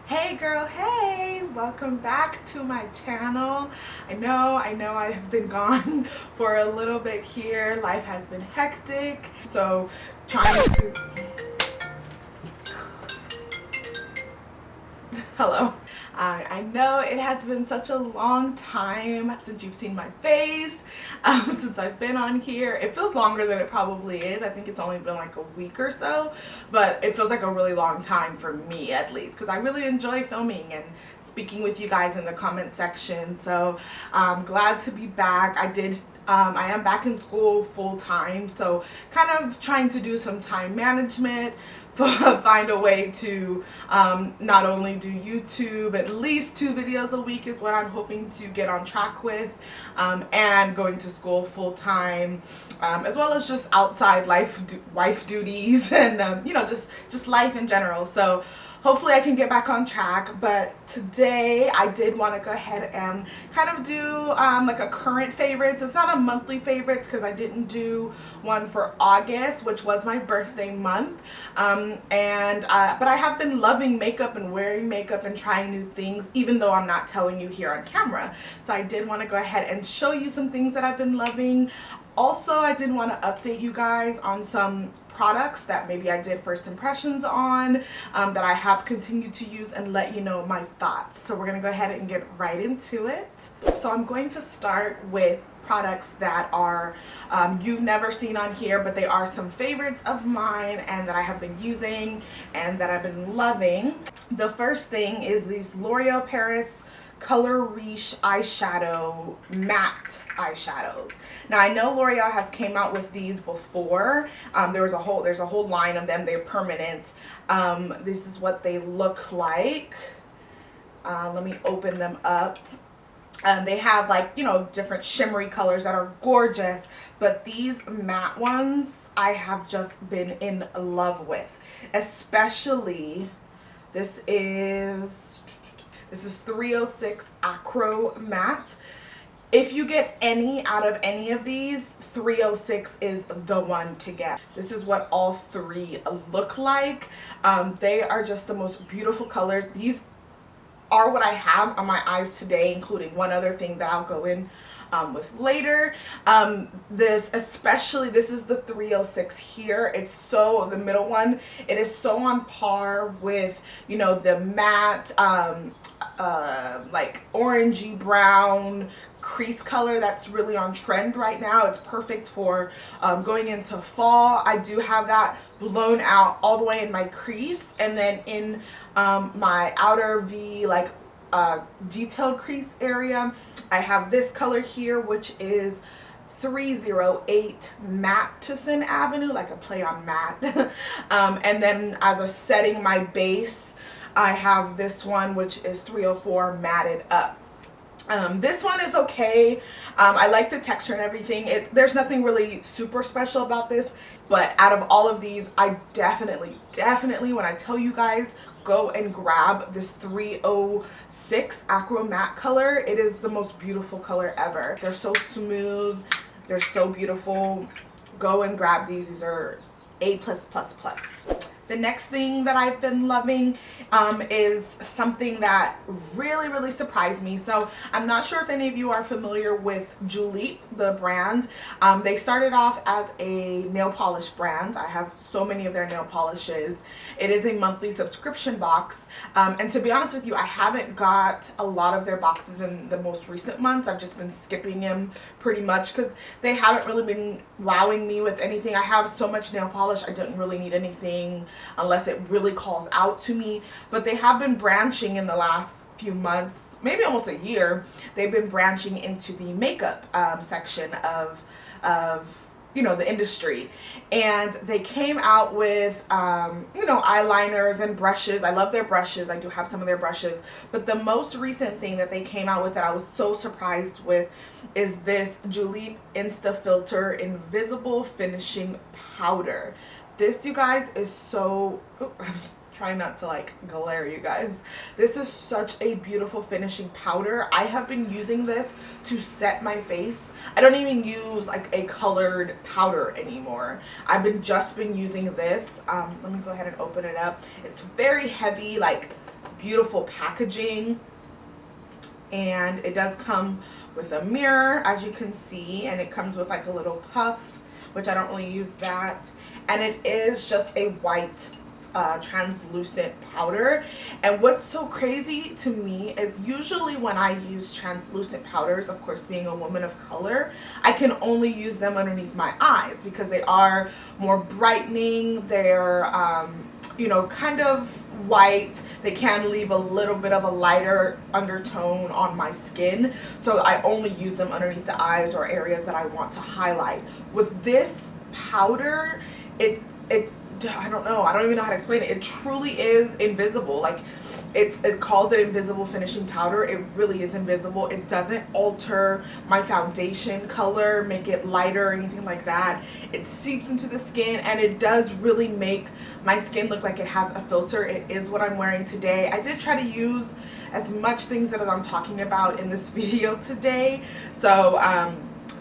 Hey girl, hey! Welcome back to my channel. I know I have been gone for a little bit here. Life has been hectic, so trying to... Hello. I know it has been such a long time since you've seen my face, since I've been on here. It feels longer than it probably is. I think it's only been like a week or so, but it feels like a really long time for me at least, because I really enjoy filming and speaking with you guys in the comment section. So I'm glad to be back. I am back in school full time, so kind of trying to do some time management, find a way to not only do YouTube, at least 2 videos a week is what I'm hoping to get on track with, and going to school full time, as well as just outside wife duties and you know, just life in general. So hopefully I can get back on track. But today I did want to go ahead and kind of do like a current favorites. It's not a monthly favorites because I didn't do one for August, which was my birthday month, but I have been loving makeup and wearing makeup and trying new things, even though I'm not telling you here on camera. So I did want to go ahead and show you some things that I've been loving. Also, I did want to update you guys on some products that maybe I did first impressions on, that I have continued to use, and let you know my thoughts. So we're gonna go ahead and get right into it. So I'm going to start with products that are you've never seen on here, but they are some favorites of mine and that I have been using and that I've been loving. The first thing is these L'Oreal Paris Color Riche eyeshadow matte eyeshadows. Now I know L'Oreal has came out with these before. There's a whole line of them. They're permanent. This is what they look like. Let me open them up. They have, like, you know, different shimmery colors that are gorgeous, but these matte ones I have just been in love with. Especially this is 306 Acro-Matte. If you get any out of any of these, 306 is the one to get. This is what all 3 look like. They are just the most beautiful colors. These are what I have on my eyes today, including one other thing that I'll go in with later. This is the 306 here. It's so, the middle one, it is so on par with, you know, the matte like orangey brown crease color that's really on trend right now. It's perfect for going into fall. I do have that blown out all the way in my crease, and then in my outer V, like detailed crease area, I have this color here, which is 308 Matte-Ison Avenue, like a play on matte. And then as a setting, my base, I have this one, which is 304 Matted Up. This one is okay. I like the texture and everything. There's nothing really super special about this, but out of all of these, I definitely, when I tell you guys, go and grab this 306 Acro-Matte color. It is the most beautiful color ever. They're so smooth. They're so beautiful. Go and grab these. These are A++++. The next thing that I've been loving is something that really surprised me. So I'm not sure if any of you are familiar with JULEP, the brand. They started off as a nail polish brand. I have so many of their nail polishes. It is a monthly subscription box. And to be honest with you, I haven't got a lot of their boxes in the most recent months. I've just been skipping them pretty much because they haven't really been wowing me with anything. I have so much nail polish, I didn't really need anything unless it really calls out to me. But they have been branching in the last few months, maybe almost a year. They've been branching into the makeup section of you know, the industry, and they came out with you know, eyeliners and brushes. I love their brushes. I do have some of their brushes, but the most recent thing that they came out with that I was so surprised with is this JULEP INSTA-FILTER Invisible Finishing Powder. This, you guys, is so, I'm just trying not to like glare you guys. This is such a beautiful finishing powder. I have been using this to set my face. I don't even use like a colored powder anymore. Just been using this. Let me go ahead and open it up. It's very heavy, like beautiful packaging, and it does come with a mirror, as you can see, and it comes with like a little puff, which I don't really use that, and it is just a white translucent powder. And what's so crazy to me is usually when I use translucent powders, of course being a woman of color, I can only use them underneath my eyes because they are more brightening. They're you know, kind of white. They can leave a little bit of a lighter undertone on my skin, so I only use them underneath the eyes or areas that I want to highlight. With this powder, it I don't know, I don't even know how to explain it. It truly is invisible. Like, it calls it invisible finishing powder. It really is invisible. It doesn't alter my foundation color, make it lighter or anything like that. It seeps into the skin, and it does really make my skin look like it has a filter. It is what I'm wearing today. I did try to use as much things that I'm talking about in this video today, so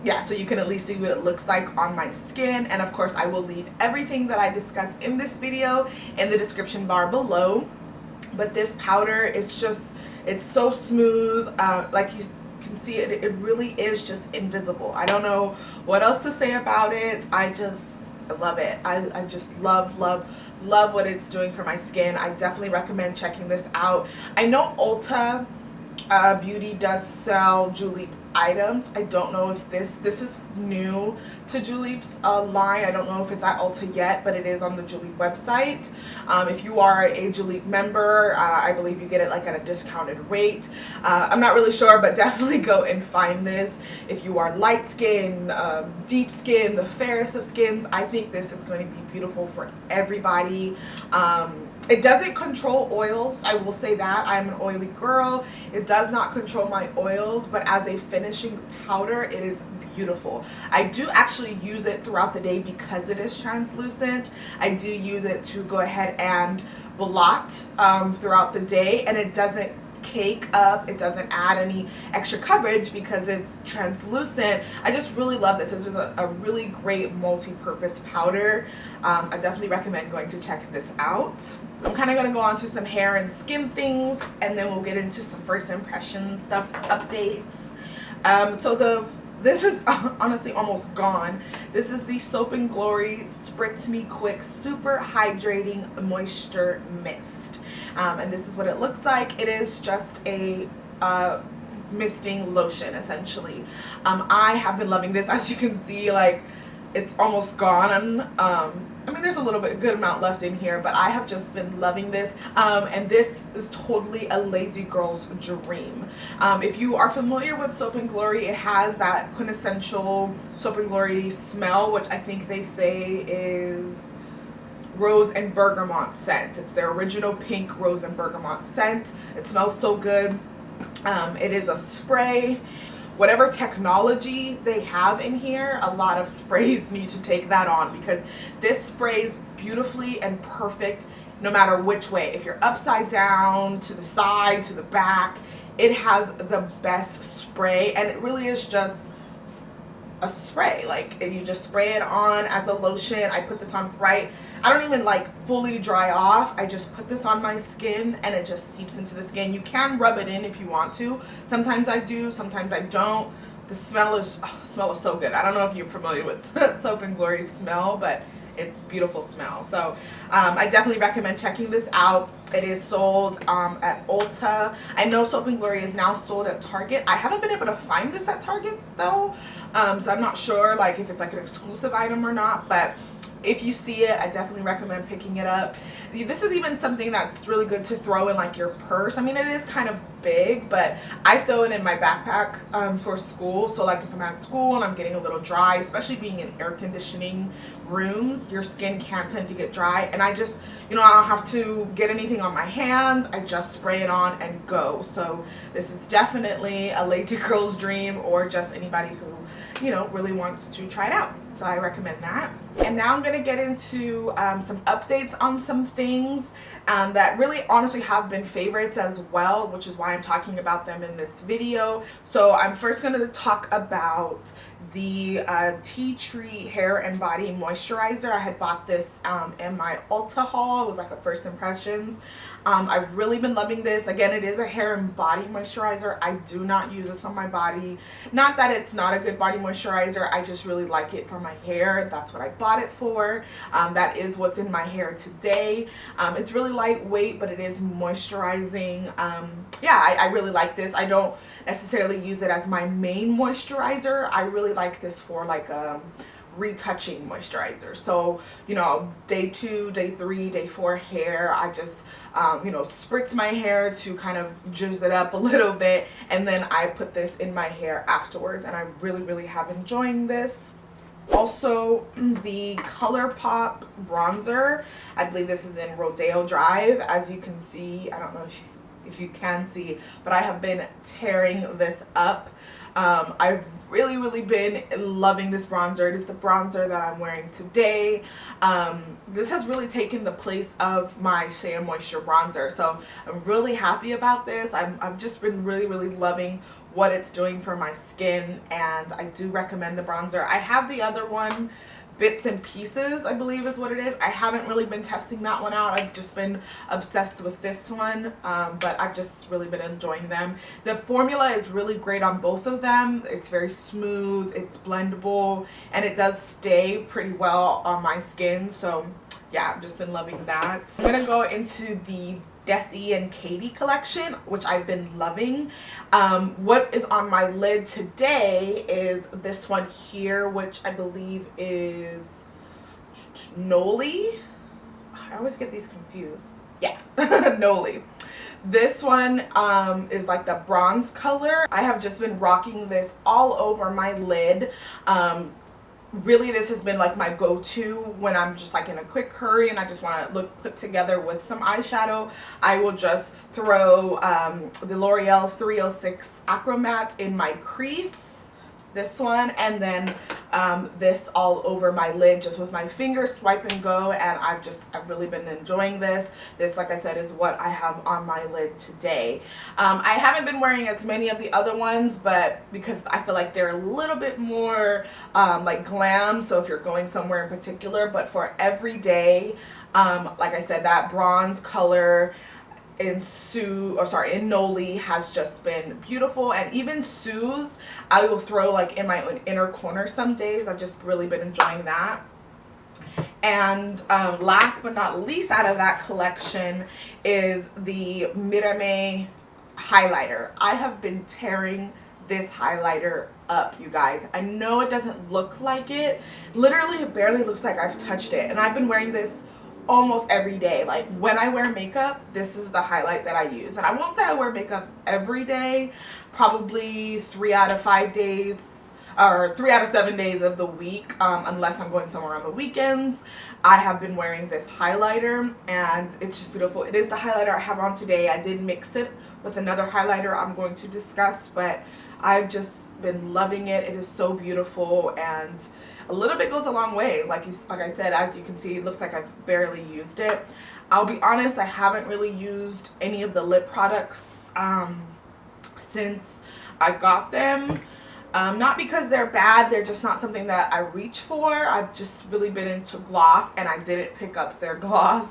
yeah, so you can at least see what it looks like on my skin. And of course I will leave everything that I discuss in this video in the description bar below. But this powder is just, it's so smooth, like you can see it really is just invisible. I don't know what else to say about it. I love it. I just love what it's doing for my skin. I definitely recommend checking this out. I know Ulta Beauty does sell JULEP items. I don't know if this is new to JULEP's line. I don't know if it's at Ulta yet, but it is on the JULEP website. If you are a JULEP member, I believe you get it like at a discounted rate. I'm not really sure, but definitely go and find this. If you are light skin, deep skin, the fairest of skins, I think this is going to be beautiful for everybody. It doesn't control oils, I will say that. I'm an oily girl. It does not control my oils, but as a finishing powder, it is beautiful. I do actually use it throughout the day because it is translucent. I do use it to go ahead and blot throughout the day, and it doesn't cake up, it doesn't add any extra coverage because it's translucent. I just really love this. This is a really great multi-purpose powder. I definitely recommend going to check this out. I'm kind of going to go on to some hair and skin things, and then we'll get into some first impression stuff, updates. This is honestly almost gone. This is the Soap & Glory Spritz Me Quick Super Hydrating Moisture Mist. And this is what it looks like. It is just a misting lotion, essentially. I have been loving this. As you can see, like, it's almost gone. I mean, there's a little bit, good amount left in here, but I have just been loving this. And this is totally a lazy girl's dream. If you are familiar with Soap & Glory, it has that quintessential Soap & Glory smell, which I think they say is rose and bergamot scent. It's their original pink rose and bergamot scent. It smells so good. It is a spray. Whatever technology they have in here, a lot of sprays need to take that on, because this sprays beautifully and perfect no matter which way. If you're upside down, to the side, to the back, it has the best spray, and it really is just a spray. Like, you just spray it on as a lotion. I put this on right, I don't even like fully dry off. I just put this on my skin and it just seeps into the skin. You can rub it in if you want to. Sometimes I do, sometimes I don't. The smell is so good. I don't know if you're familiar with Soap & Glory's smell, but it's beautiful smell. So I definitely recommend checking this out. It is sold at Ulta. I know Soap & Glory is now sold at Target. I haven't been able to find this at Target though, so I'm not sure like if it's like an exclusive item or not, but if you see it, I definitely recommend picking it up. This is even something that's really good to throw in like your purse. I mean, it is kind of big, but I throw it in my backpack for school. So like if I'm at school and I'm getting a little dry, especially being in air conditioning rooms, your skin can tend to get dry. And I just, you know, I don't have to get anything on my hands. I just spray it on and go. So this is definitely a lazy girl's dream, or just anybody who, you know, really wants to try it out. So I recommend that. And now I'm going to get into some updates on some things that really honestly have been favorites as well, which is why I'm talking about them in this video. So I'm first going to talk about the Tea Tree Hair and Body Moisturizer. I had bought this in my Ulta haul. It was like a first impressions. I've really been loving this. Again, it is a hair and body moisturizer. I do not use this on my body. Not that it's not a good body moisturizer, I just really like it for my hair. That's what I bought it for. That is what's in my hair today. It's really lightweight, but it is moisturizing. Yeah, I really like this. I don't necessarily use it as my main moisturizer. I really like this for like retouching moisturizer. So, you know, day 2, day 3, day 4 hair, I just you know, spritz my hair to kind of jizz it up a little bit, and then I put this in my hair afterwards, and I really have enjoying this. Also, the ColourPop bronzer, I believe this is in Rodeo Drive. As you can see, I don't know if you can see, but I have been tearing this up. I've really been loving this bronzer. It is the bronzer that I'm wearing today. This has really taken the place of my Shea Moisture bronzer, so I'm really happy about this. I've just been really loving what it's doing for my skin, and I do recommend the bronzer. I have the other one, Bits and Pieces, I believe is what it is. I haven't really been testing that one out. I've just been obsessed with this one, but I've just really been enjoying them. The formula is really great on both of them. It's very smooth, it's blendable, and it does stay pretty well on my skin. So yeah, I've just been loving that. I'm gonna go into the Desi and Katie collection, which I've been loving. What is on my lid today is this one here, which I believe is Noli. I always get these confused. Yeah, Noli. This one is like the bronze color. I have just been rocking this all over my lid. Really, this has been like my go-to when I'm just like in a quick hurry and I just want to look put together with some eyeshadow. I will just throw the L'Oreal 306 Acro-Matte in my crease, this one, and then this all over my lid just with my finger, swipe and go, and I've really been enjoying this. This, like I said, is what I have on my lid today. I haven't been wearing as many of the other ones, but because I feel like they're a little bit more like glam, so if you're going somewhere in particular, but for every day, like I said, that bronze color in Noli has just been beautiful, and even Sue's I will throw like in my own inner corner some days. I've just really been enjoying that. And last but not least out of that collection is the MIRAME highlighter. I have been tearing this highlighter up, you guys. I know it doesn't look like it. Literally, it barely looks like I've touched it, and I've been wearing this almost every day. Like when I wear makeup, this is the highlight that I use. And I won't say I wear makeup every day, probably 3 out of 5 days or 3 out of 7 days of the week, unless I'm going somewhere on the weekends. I have been wearing this highlighter and it's just beautiful. It is the highlighter I have on today. I did mix it with another highlighter I'm going to discuss, but I've just been loving it. It is so beautiful, and a little bit goes a long way. Like I said, as you can see, it looks like I've barely used it. I'll be honest, I haven't really used any of the lip products since I got them. Not because they're bad, they're just not something that I reach for. I've just really been into gloss, and I didn't pick up their gloss.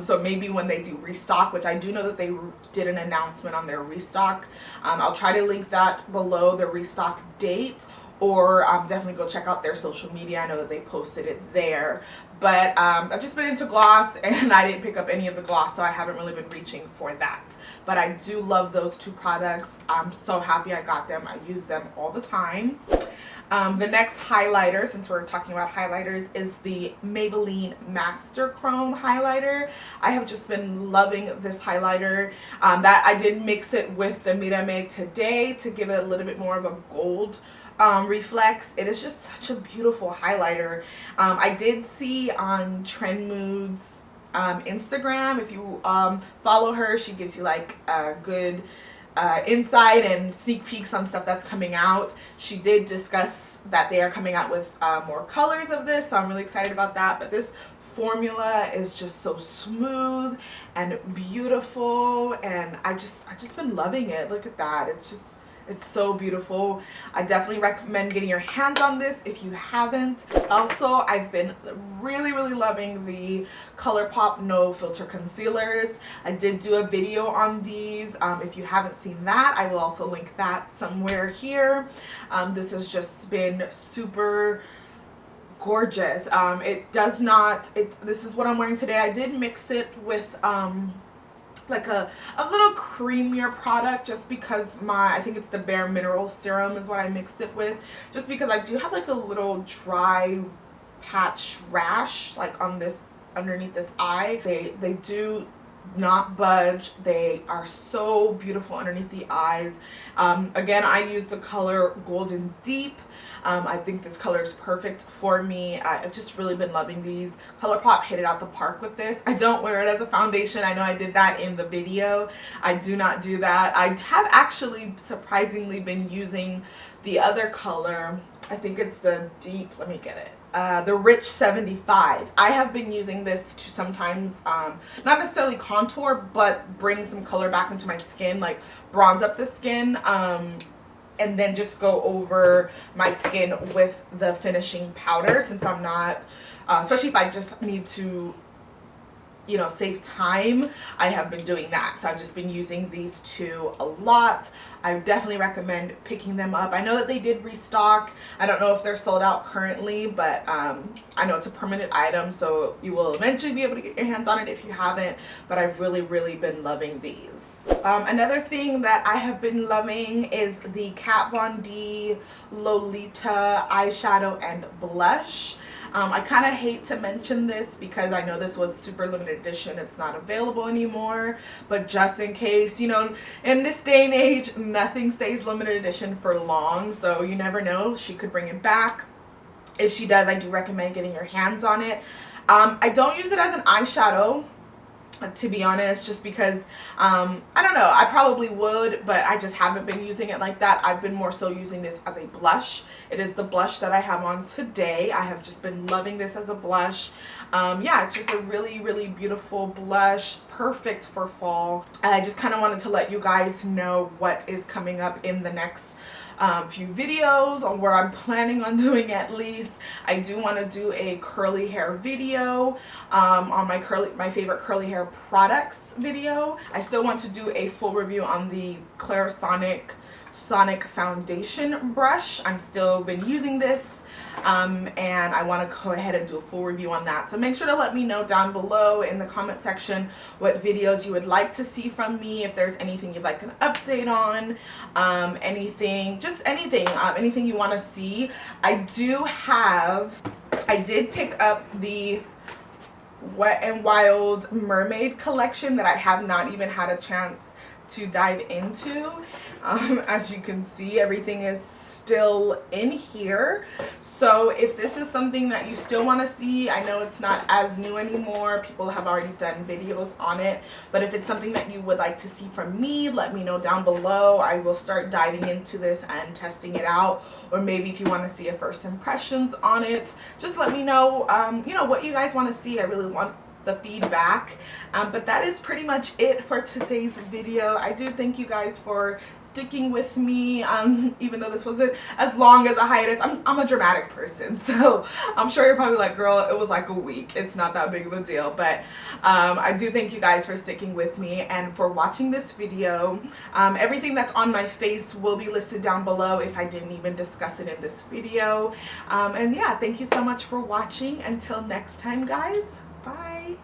So maybe when they do restock, which I do know that they did an announcement on their restock. I'll try to link that below, the restock date, or definitely go check out their social media. I know that they posted it there. But I've just been into gloss, and I didn't pick up any of the gloss, so I haven't really been reaching for that. But I do love those two products. I'm so happy I got them. I use them all the time. The next highlighter, since we're talking about highlighters, is the Maybelline Master Chrome highlighter. I have just been loving this highlighter. That I did mix it with the MIRAME today to give it a little bit more of a gold reflex. It is just such a beautiful highlighter. I did see on Trend Moods Instagram, if you follow her, she gives you like a good insight and sneak peeks on stuff that's coming out. She did discuss that they are coming out with more colors of this, so I'm really excited about that. But this formula is just so smooth and beautiful, and I've just been loving it. Look at that. It's It's so beautiful. I definitely recommend getting your hands on this if you haven't. Also, I've been really loving the ColourPop No Filter Concealers. I did do a video on these. If you haven't seen that, I will also link that somewhere here. This has just been super gorgeous. It does not, this is what I'm wearing today. I did mix it with like a little creamier product just because I think it's the Bare Mineral Serum is what I mixed it with, just because I do have like a little dry patch rash like on this, underneath this eye. They do not budge. They are so beautiful underneath the eyes. Again, I use the color Golden Deep. I think this color is perfect for me. I've just really been loving these. ColourPop hit it out the park with this. I don't wear it as a foundation. I know I did that in the video. I do not do that. I have actually surprisingly been using the other color. I think it's the deep, let me get it. The Rich 75. I have been using this to sometimes, not necessarily contour, but bring some color back into my skin, like bronze up the skin. And then just go over my skin with the finishing powder, since I'm not, especially if I just need to, you know, save time. I have been doing that. So I've just been using these two a lot. I definitely recommend picking them up. I know that they did restock. I don't know if they're sold out currently, but I know it's a permanent item, so you will eventually be able to get your hands on it if you haven't. But I've really been loving these. Another thing that I have been loving is the Kat Von D Lolita eyeshadow and blush. I kind of hate to mention this because I know this was super limited edition. It's not available anymore, but just in case, you know, in this day and age, nothing stays limited edition for long, so you never know. She could bring it back. If she does, I do recommend getting your hands on it. I don't use it as an eyeshadow, to be honest, just because I don't know, I probably would, but I just haven't been using it like that. I've been more so using this as a blush. It is the blush that I have on today. I have just been loving this as a blush. Yeah, it's just a really beautiful blush, perfect for fall. I just kind of wanted to let you guys know what is coming up in the next few videos, or where I'm planning on doing at least. I do want to do a curly hair video on my favorite curly hair products video. I still want to do a full review on the Clarisonic foundation brush. I'm still been using this. And I want to go ahead and do a full review on that. So make sure to let me know down below in the comment section what videos you would like to see from me, if there's anything you'd like an update on, anything you want to see. I did pick up the Wet n Wild mermaid collection that I have not even had a chance to dive into. As you can see, everything is still in here. So if this is something that you still want to see, I know it's not as new anymore, people have already done videos on it, but if it's something that you would like to see from me, let me know down below. I will start diving into this and testing it out, or maybe if you want to see a first impressions on it, just let me know you know, what you guys want to see. I really want the feedback. But that is pretty much it for today's video. I do thank you guys for sticking with me, even though this wasn't as long as a hiatus. I'm a dramatic person, so I'm sure you're probably like, girl, it was like a week. It's not that big of a deal. But I do thank you guys for sticking with me and for watching this video. Everything that's on my face will be listed down below if I didn't even discuss it in this video. And yeah, thank you so much for watching. Until next time, guys, bye.